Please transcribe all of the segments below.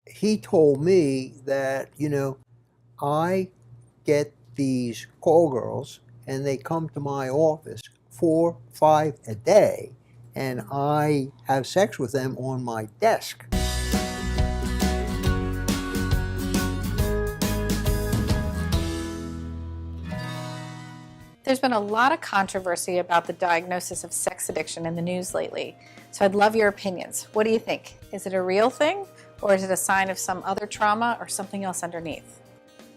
he told me that, I get these call girls and they come to my office 4, 5 a day, and I have sex with them on my desk. There's been a lot of controversy about the diagnosis of sex addiction in the news lately. So I'd love your opinions. What do you think? Is it a real thing, or is it a sign of some other trauma or something else underneath?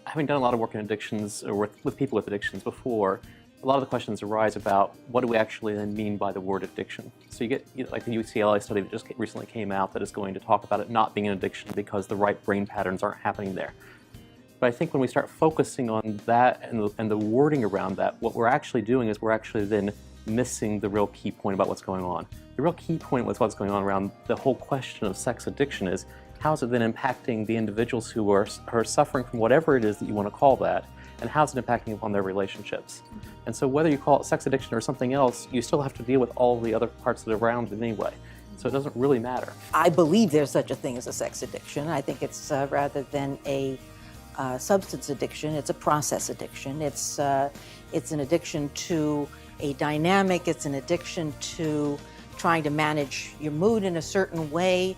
Having done a lot of work in addictions or with people with addictions before, a lot of the questions arise about what do we actually then mean by the word addiction. So you get like the UCLA study that just recently came out that is going to talk about it not being an addiction because the right brain patterns aren't happening there. But I think when we start focusing on that and the wording around that, what we're actually doing is we're actually then missing the real key point about what's going on. The real key point with what's going on around the whole question of sex addiction is how is it then impacting the individuals who are suffering from whatever it is that you want to call that, and how is it impacting upon their relationships? And so whether you call it sex addiction or something else, you still have to deal with all the other parts that are around it anyway. So it doesn't really matter. I believe there's such a thing as a sex addiction. I think it's rather than a substance addiction, it's a process addiction. It's an addiction to a dynamic. It's an addiction to trying to manage your mood in a certain way,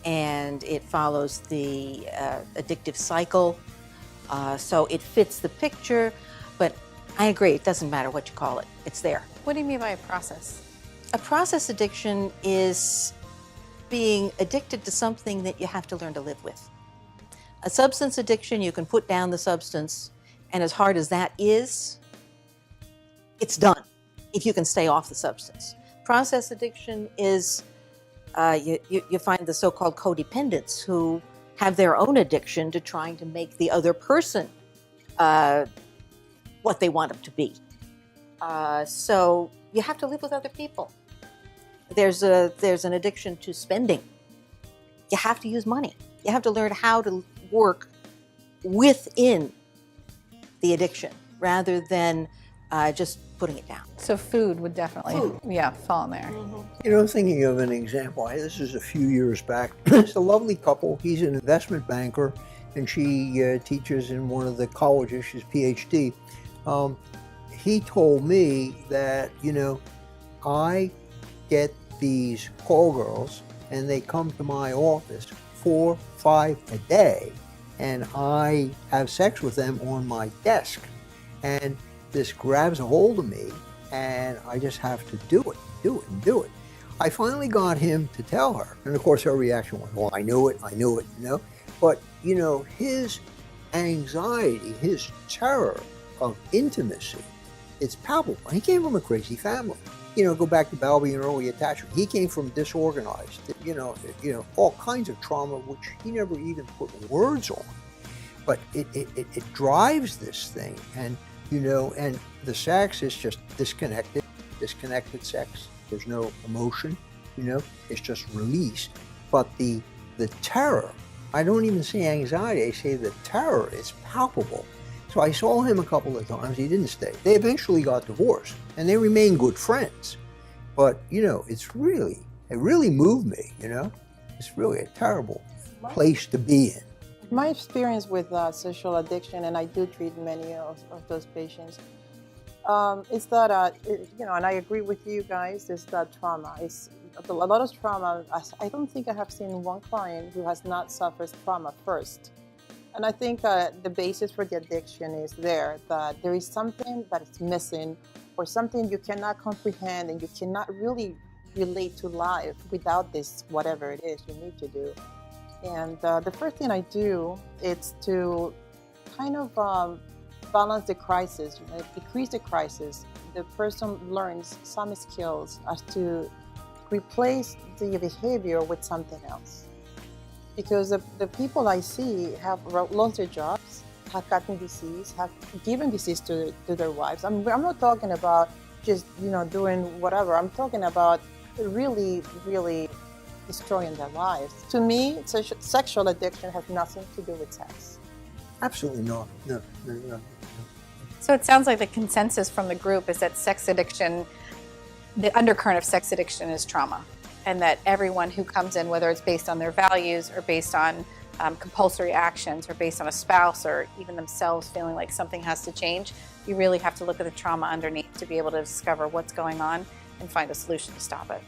and it follows the addictive cycle. So it fits the picture, but I agree, it doesn't matter what you call it, it's there. What do you mean by a process? A process addiction is being addicted to something that you have to learn to live with. A substance addiction, you can put down the substance, and as hard as that is, it's done if you can stay off the substance. Process addiction is, you find the so-called codependents who have their own addiction to trying to make the other person what they want them to be. So you have to live with other people. There's an addiction to spending. You have to use money. You have to learn how to work within the addiction rather than just putting it down. So food would definitely, fall in there. Mm-hmm. Thinking of an example, this is a few years back. It's a lovely couple. He's an investment banker, and she teaches in one of the colleges. She's PhD. He told me that, I get these call girls, and they come to my office 4, 5 a day, and I have sex with them on my desk. And this grabs a hold of me, and I just have to do it. I finally got him to tell her, and of course her reaction was, well, I knew it, But, his anxiety, his terror of intimacy, it's palpable. He came from a crazy family. Go back to Balby and early attachment. He came from disorganized, all kinds of trauma, which he never even put words on. But it drives this thing, and and the sex is just disconnected sex. There's no emotion, it's just release. But the terror, I don't even say anxiety, I say the terror is palpable. So I saw him a couple of times, he didn't stay. They eventually got divorced, and they remain good friends. But, it really moved me, It's really a terrible place to be in. My experience with sexual addiction, and I do treat many of those patients, is that, and I agree with you guys, is that trauma. It's a lot of trauma. I don't think I have seen one client who has not suffered trauma first. And I think the basis for the addiction is there, that there is something that is missing, or something you cannot comprehend, and you cannot really relate to life without this, whatever it is you need to do. And the first thing I do is to kind of balance the crisis, decrease the crisis. The person learns some skills as to replace the behavior with something else. Because the people I see have lost their jobs, have gotten disease, have given disease to their wives. I'm not talking about just doing whatever. I'm talking about really, really destroying their lives. To me, sexual addiction has nothing to do with sex. Absolutely not. No. So it sounds like the consensus from the group is that sex addiction, the undercurrent of sex addiction is trauma, and that everyone who comes in, whether it's based on their values or based on compulsory actions are based on a spouse or even themselves feeling like something has to change, you really have to look at the trauma underneath to be able to discover what's going on and find a solution to stop it.